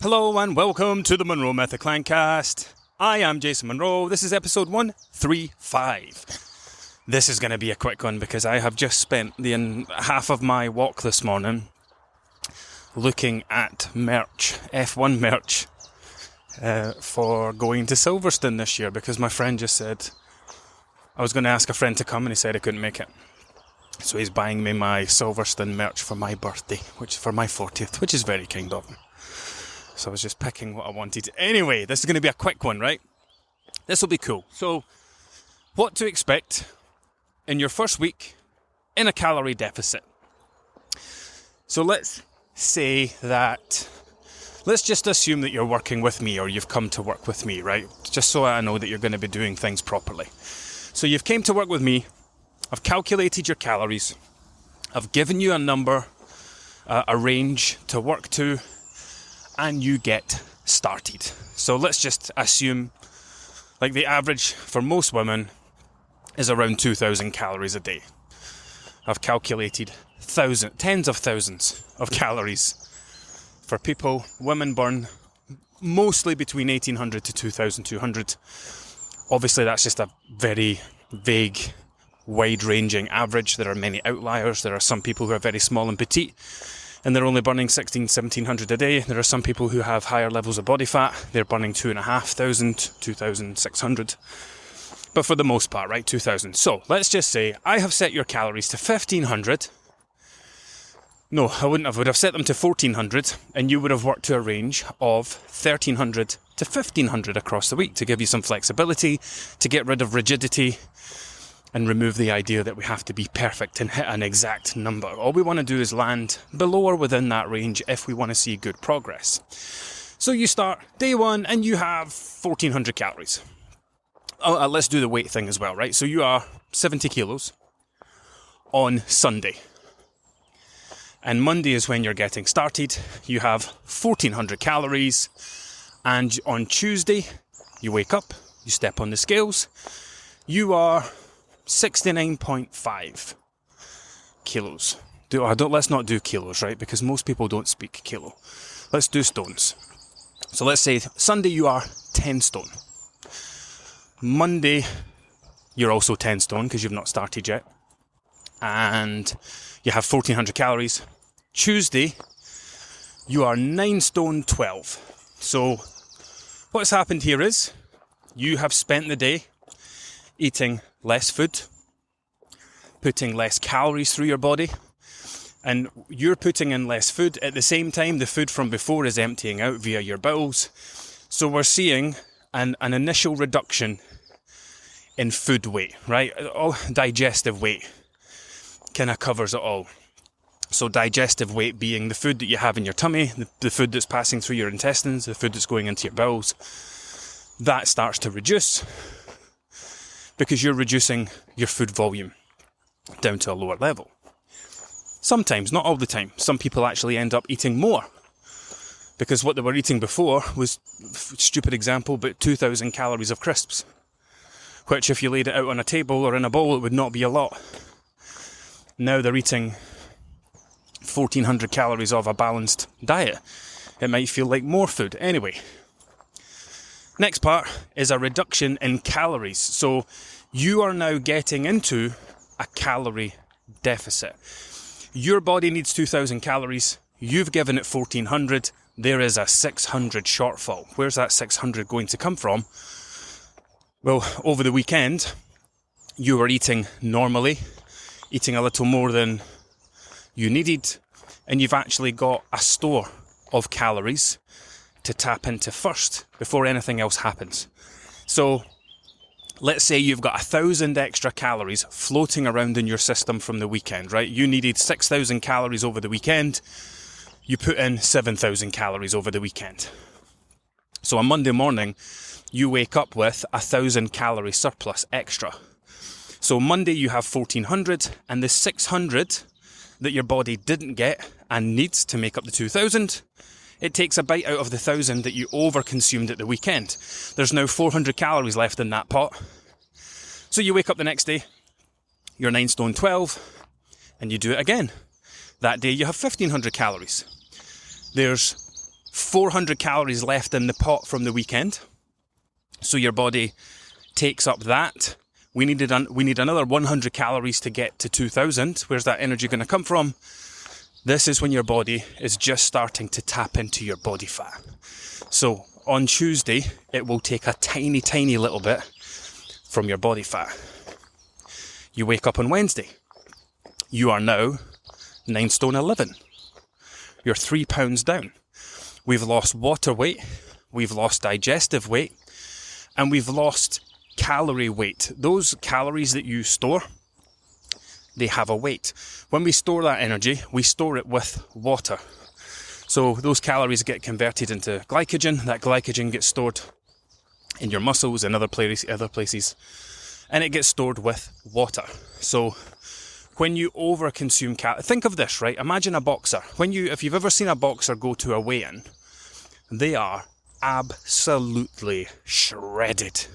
Hello and welcome to the Monroe Method Clancast. I am Jason Monroe. This is episode 135. This is going to be a quick one because I have just spent the half of my walk this morning looking at merch, F1 merch, for going to Silverstone this year because my friend just said, I was going to ask a friend to come and he said he couldn't make it. So he's buying me my Silverstone merch for my birthday, which for my 40th, which is very kind of him. So I was just picking what I wanted. Anyway, this is going to be a quick one, right? This will be cool. So, what to expect in your first week in a calorie deficit. So let's say that, let's just assume that you're working with me or you've come to work with me, right? Just so I know that you're going to be doing things properly. So you've came to work with me, I've calculated your calories, I've given you a number, a range to work to, and you get started. So let's just assume, like the average for most women is around 2,000 calories a day. I've calculated tens of thousands of calories for people. Women burn mostly between 1,800 to 2,200. Obviously that's just a very vague, wide-ranging average. There are many outliers. There are some people who are very small and petite and they're only burning 1,700 a day. There are some people who have higher levels of body fat. They're burning 2,500, 2,600. But for the most part, right, 2,000. So let's just say I have set your calories to 1,500. No, I wouldn't have. I would have set them to 1,400, and you would have worked to a range of 1,300 to 1,500 across the week to give you some flexibility, to get rid of rigidity, and remove the idea that we have to be perfect and hit an exact number. All we want to do is land below or within that range if we want to see good progress. So you start day one and you have 1,400 calories. Let's do the weight thing as well, right? So you are 70 kilos on Sunday. And Monday is when you're getting started. You have 1,400 calories. And on Tuesday, you wake up, you step on the scales. You are 69.5 kilos. Let's not do kilos, right? Because most people don't speak kilo. Let's do stones. So let's say Sunday you are 10 stone. Monday you're also 10 stone because you've not started yet. And you have 1,400 calories. Tuesday you are 9 stone 12. So what's happened here is you have spent the day eating less food, putting less calories through your body, and you're putting in less food. At the same time, the food from before is emptying out via your bowels. So we're seeing an initial reduction in food weight, right? Digestive weight kind of covers it all. So digestive weight being the food that you have in your tummy, the food that's passing through your intestines, the food that's going into your bowels, that starts to reduce, because you're reducing your food volume down to a lower level. Sometimes, not all the time. Some people actually end up eating more because what they were eating before was, stupid example, but 2,000 calories of crisps, which if you laid it out on a table or in a bowl, it would not be a lot. Now they're eating 1,400 calories of a balanced diet. It might feel like more food. Anyway, next part is a reduction in calories. So you are now getting into a calorie deficit. Your body needs 2,000 calories. You've given it 1,400. There is a 600 shortfall. Where's that 600 going to come from? Well, over the weekend, you were eating normally, eating a little more than you needed, and you've actually got a store of calories to tap into first before anything else happens. So let's say you've got 1,000 extra calories floating around in your system from the weekend, right? You needed 6,000 calories over the weekend. You put in 7,000 calories over the weekend. So on Monday morning, you wake up with 1,000 calorie surplus extra. So Monday you have 1,400, and the 600 that your body didn't get and needs to make up the 2,000, it takes a bite out of the 1,000 that you overconsumed at the weekend. There's now 400 calories left in that pot. So you wake up the next day, you're 9 stone 12, and you do it again. That day you have 1,500 calories. There's 400 calories left in the pot from the weekend. So your body takes up that. We need another 100 calories to get to 2,000. Where's that energy going to come from? This is when your body is just starting to tap into your body fat. So on Tuesday, it will take a tiny, tiny little bit from your body fat. You wake up on Wednesday. You are now 9 stone 11. You're 3 pounds down. We've lost water weight. We've lost digestive weight. And we've lost calorie weight. Those calories that you store, they have a weight. When we store that energy, we store it with water. So those calories get converted into glycogen. That glycogen gets stored in your muscles and other places, and it gets stored with water. So when you overconsume think of this, right? Imagine a boxer. If you've ever seen a boxer go to a weigh-in, they are absolutely shredded.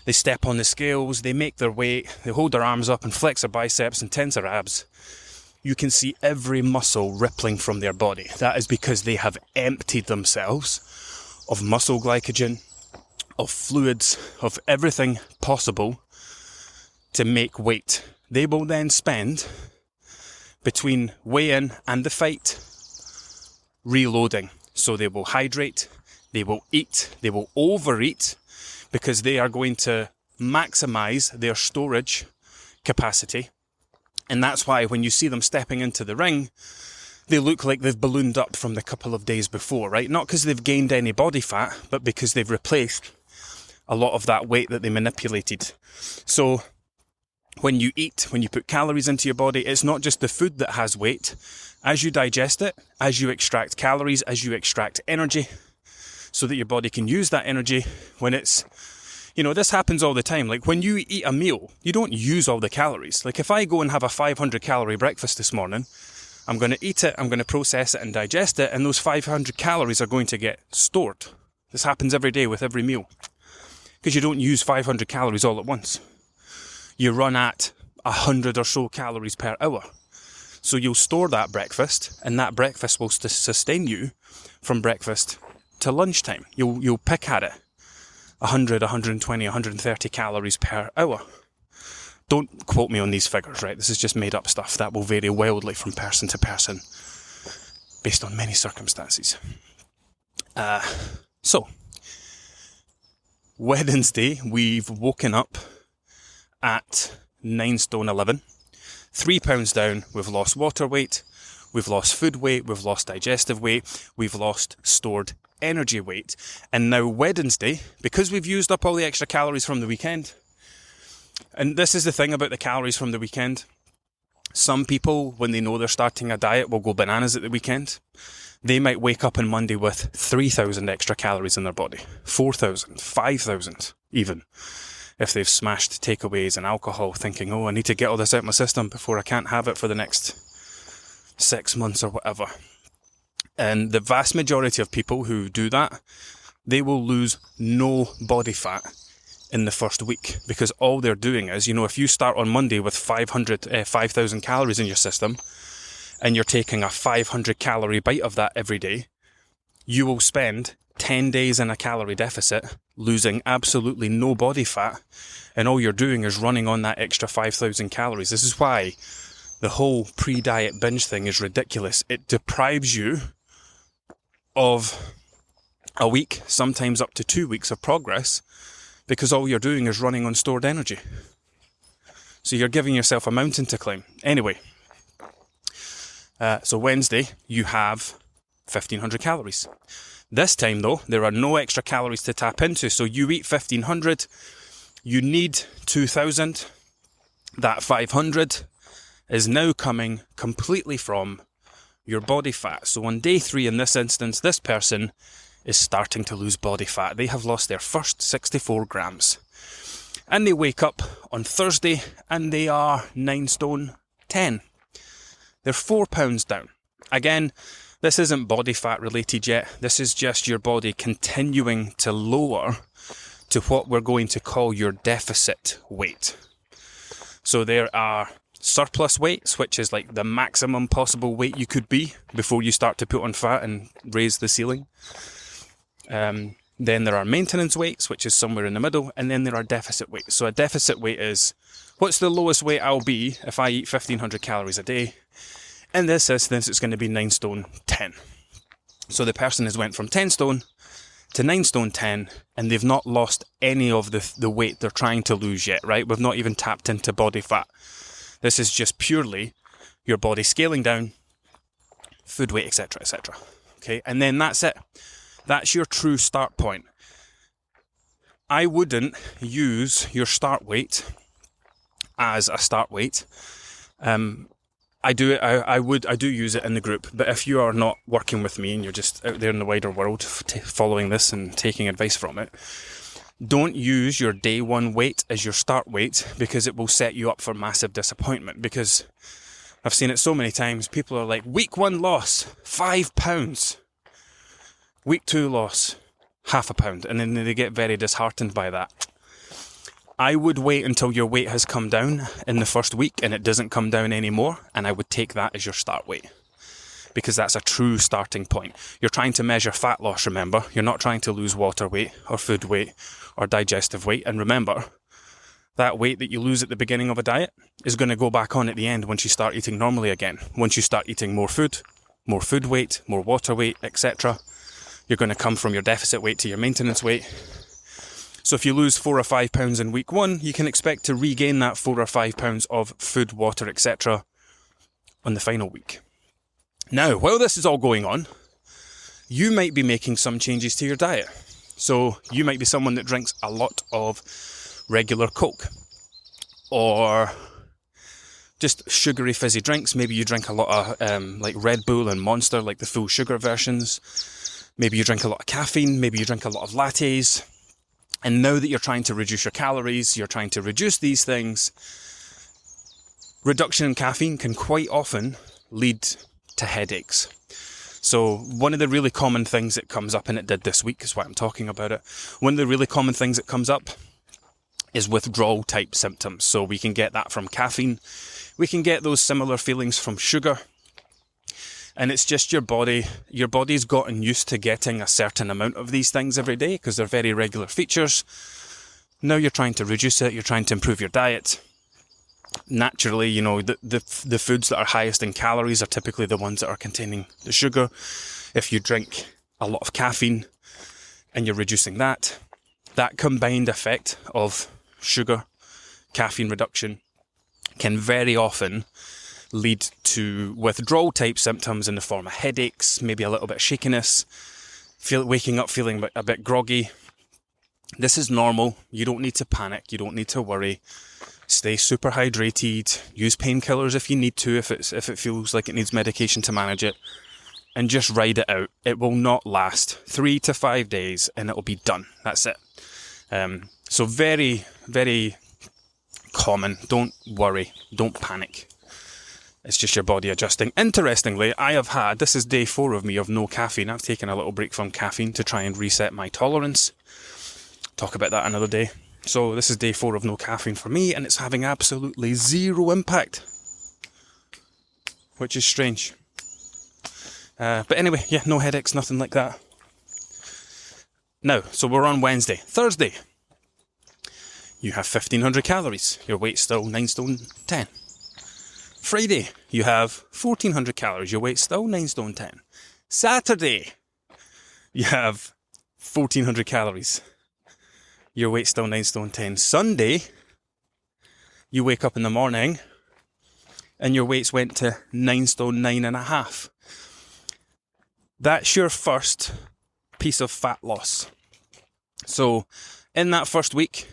They step on the scales, they make their weight, they hold their arms up and flex their biceps and tense their abs. You can see every muscle rippling from their body. That is because they have emptied themselves of muscle glycogen, of fluids, of everything possible to make weight. They will then spend between weigh-in and the fight reloading. So they will hydrate, they will eat, they will overeat, because they are going to maximize their storage capacity. And that's why when you see them stepping into the ring, they look like they've ballooned up from the couple of days before, right? Not because they've gained any body fat, but because they've replaced a lot of that weight that they manipulated. So when you eat, when you put calories into your body, it's not just the food that has weight. As you digest it, as you extract calories, as you extract energy, so that your body can use that energy when it's, this happens all the time. Like when you eat a meal, you don't use all the calories. Like if I go and have a 500 calorie breakfast this morning, I'm going to eat it, I'm going to process it and digest it, and those 500 calories are going to get stored. This happens every day with every meal. Because you don't use 500 calories all at once. You run at 100 or so calories per hour. So you'll store that breakfast, and that breakfast will sustain you from breakfast to lunchtime. You'll pick at it 100, 120, 130 calories per hour. Don't quote me on these figures, right? This is just made up stuff that will vary wildly from person to person based on many circumstances. So, Wednesday, we've woken up at 9 stone 11, 3 pounds down. We've lost water weight, we've lost food weight, we've lost digestive weight, we've lost stored energy weight. And now Wednesday, because we've used up all the extra calories from the weekend, and this is the thing about the calories from the weekend, some people, when they know they're starting a diet, will go bananas at the weekend. They might wake up on Monday with 3,000 extra calories in their body, 4,000, 5,000 even, if they've smashed takeaways and alcohol, thinking, I need to get all this out of my system before I can't have it for the next 6 months or whatever. And the vast majority of people who do that, they will lose no body fat in the first week, because all they're doing is, if you start on Monday with 5,000 calories in your system, and you're taking a 500 calorie bite of that every day, you will spend 10 days in a calorie deficit, losing absolutely no body fat, and all you're doing is running on that extra 5,000 calories. This is why the whole pre-diet binge thing is ridiculous. It deprives you of a week, sometimes up to 2 weeks of progress, because all you're doing is running on stored energy. So you're giving yourself a mountain to climb. Anyway, so Wednesday, you have 1,500 calories. This time, though, there are no extra calories to tap into. So you eat 1,500, you need 2,000. That 500 is now coming completely from your body fat. So on day 3, in this instance, this person is starting to lose body fat. They have lost their first 64 grams. And they wake up on Thursday and they are 9 stone 10. They're 4 pounds down. Again, this isn't body fat related yet. This is just your body continuing to lower to what we're going to call your deficit weight. So there are surplus weights, which is like the maximum possible weight you could be before you start to put on fat and raise the ceiling. Then there are maintenance weights, which is somewhere in the middle, and then there are deficit weights. So a deficit weight is, what's the lowest weight I'll be if I eat 1,500 calories a day? In this instance, it's going to be 9 stone 10. So the person has went from 10 stone to 9 stone 10, and they've not lost any of the weight they're trying to lose yet, right? We've not even tapped into body fat. This is just purely your body scaling down, food weight, etc., etc. Okay, and then that's it. That's your true start point. I wouldn't use your start weight as a start weight. I do use it in the group, but if you are not working with me and you're just out there in the wider world following this and taking advice from it, don't use your day one weight as your start weight, because it will set you up for massive disappointment. Because I've seen it so many times, people are like, week 1 loss, 5 pounds. Week 2 loss, half a pound, and then they get very disheartened by that. I would wait until your weight has come down in the first week and it doesn't come down anymore, and I would take that as your start weight, because that's a true starting point. You're trying to measure fat loss, remember. You're not trying to lose water weight or food weight or digestive weight. And remember, that weight that you lose at the beginning of a diet is going to go back on at the end once you start eating normally again. Once you start eating more food weight, more water weight, etc., you're going to come from your deficit weight to your maintenance weight. So if you lose 4 or 5 pounds in week 1, you can expect to regain that 4 or 5 pounds of food, water, etc. on the final week. Now, while this is all going on, you might be making some changes to your diet. So you might be someone that drinks a lot of regular Coke, or just sugary fizzy drinks. Maybe you drink a lot of like Red Bull and Monster, like the full sugar versions. Maybe you drink a lot of caffeine, maybe you drink a lot of lattes. And now that you're trying to reduce your calories, you're trying to reduce these things, reduction in caffeine can quite often lead to headaches. So one of the really common things that comes up, and it did this week, is why I'm talking about it. One of the really common things that comes up is withdrawal type symptoms. So we can get that from caffeine. We can get those similar feelings from sugar. And it's just your body's gotten used to getting a certain amount of these things every day because they're very regular features. Now you're trying to reduce it, you're trying to improve your diet. Naturally, you know, the foods that are highest in calories are typically the ones that are containing the sugar. If you drink a lot of caffeine and you're reducing that combined effect of sugar, caffeine reduction can very often lead to withdrawal type symptoms in the form of headaches, maybe a little bit of shakiness, waking up feeling a bit groggy. This is normal. You don't need to panic. You don't need to worry. Stay super hydrated. Use painkillers if you need to, if it feels like it needs medication to manage it, and just ride it out. It will not last 3 to 5 days, and it'll be done. That's it. So very, very common. Don't worry. Don't panic. It's just your body adjusting. Interestingly, this is day 4 of me of no caffeine. I've taken a little break from caffeine to try and reset my tolerance. Talk about that another day. So this is day 4 of no caffeine for me, and it's having absolutely zero impact, which is strange. But anyway, yeah, no headaches, nothing like that. Now, so we're on Wednesday. Thursday, you have 1,500 calories. Your weight's still 9 stone 10. Friday, you have 1,400 calories. Your weight's still 9 stone 10. Saturday, you have 1,400 calories. Your weight's still 9 stone 10. Sunday, you wake up in the morning and your weight's went to 9 stone 9.5. That's your first piece of fat loss. So in that first week,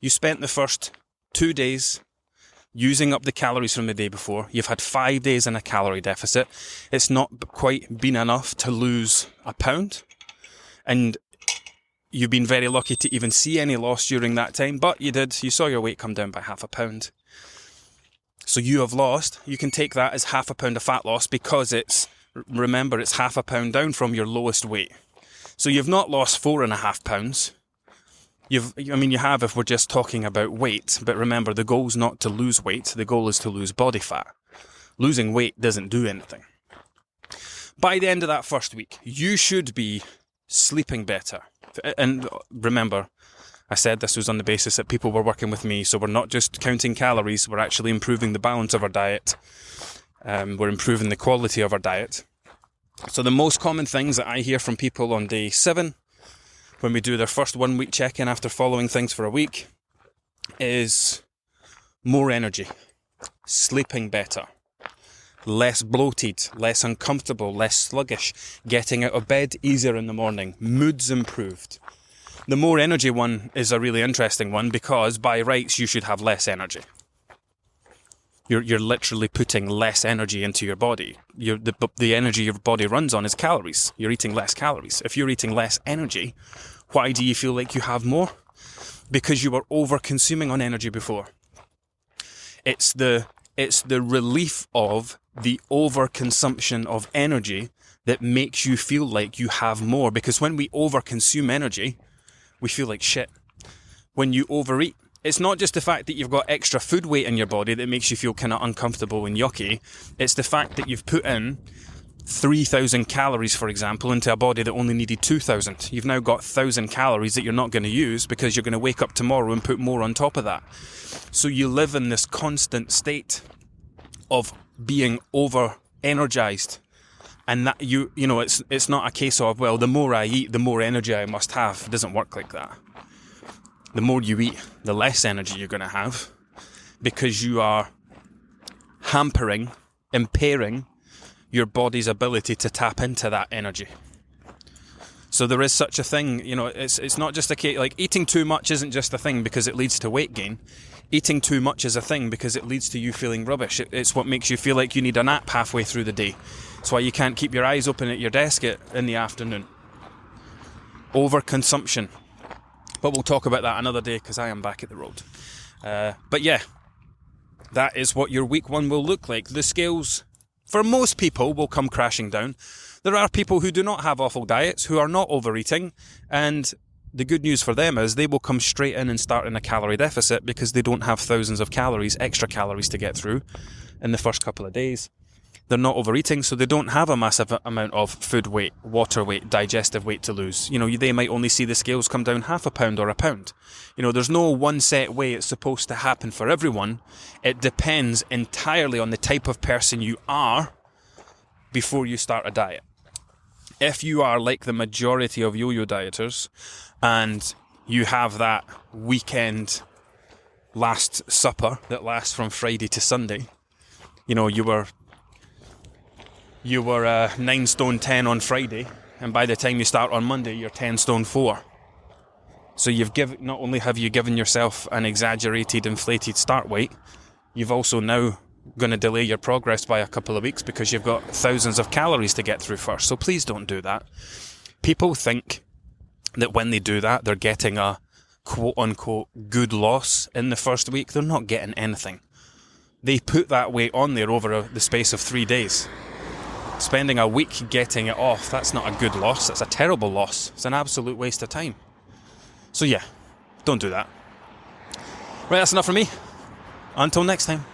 you spent the first 2 days using up the calories from the day before. You've had 5 days in a calorie deficit. It's not quite been enough to lose a pound. And you've been very lucky to even see any loss during that time. But you did. You saw your weight come down by half a pound. So you have lost. You can take that as half a pound of fat loss because remember, it's half a pound down from your lowest weight. So you've not lost 4.5 pounds. You have if we're just talking about weight, but remember, the goal's not to lose weight, the goal is to lose body fat. Losing weight doesn't do anything. By the end of that first week, you should be sleeping better. And remember, I said this was on the basis that people were working with me, so we're not just counting calories, we're actually improving the balance of our diet. We're improving the quality of our diet. So the most common things that I hear from people on day 7, when we do their first 1 week check-in after following things for a week, is more energy, sleeping better, less bloated, less uncomfortable, less sluggish, getting out of bed easier in the morning, moods improved. The more energy one is a really interesting one because by rights you should have less energy. You're literally putting less energy into your body. The energy your body runs on is calories. You're eating less calories. If you're eating less energy, why do you feel like you have more? Because you were over-consuming on energy before. It's the relief of the over-consumption of energy that makes you feel like you have more. Because when we over-consume energy, we feel like shit. When you overeat, it's not just the fact that you've got extra food weight in your body that makes you feel kind of uncomfortable and yucky. It's the fact that you've put in 3,000 calories, for example, into a body that only needed 2,000. You've now got 1,000 calories that you're not going to use because you're going to wake up tomorrow and put more on top of that. So you live in this constant state of being over-energized. And that it's not a case of, well, the more I eat, the more energy I must have. It doesn't work like that. The more you eat, the less energy you're going to have because you are impairing your body's ability to tap into that energy. So there is such a thing, it's not just a case, like eating too much isn't just a thing because it leads to weight gain. Eating too much is a thing because it leads to you feeling rubbish. It's what makes you feel like you need a nap halfway through the day. It's why you can't keep your eyes open at your desk in the afternoon. Overconsumption. But we'll talk about that another day because I am back at the road. But yeah, that is what your week 1 will look like. The scales, for most people, will come crashing down. There are people who do not have awful diets, who are not overeating, and the good news for them is they will come straight in and start in a calorie deficit because they don't have thousands of calories, extra calories to get through in the first couple of days. They're not overeating, so they don't have a massive amount of food weight, water weight, digestive weight to lose. They might only see the scales come down half a pound or a pound. There's no one set way it's supposed to happen for everyone. It depends entirely on the type of person you are before you start a diet. If you are like the majority of yo-yo dieters and you have that weekend last supper that lasts from Friday to Sunday, you were 9 stone 10 on Friday, and by the time you start on Monday, you're 10 stone 4. So not only have you given yourself an exaggerated, inflated start weight, you've also now going to delay your progress by a couple of weeks because you've got thousands of calories to get through first. So please don't do that. People think that when they do that, they're getting a quote-unquote good loss in the first week. They're not getting anything. They put that weight on there over the space of 3 days. Spending a week getting it off, that's not a good loss. That's a terrible loss. It's an absolute waste of time. So yeah, don't do that. Right, that's enough from me. Until next time.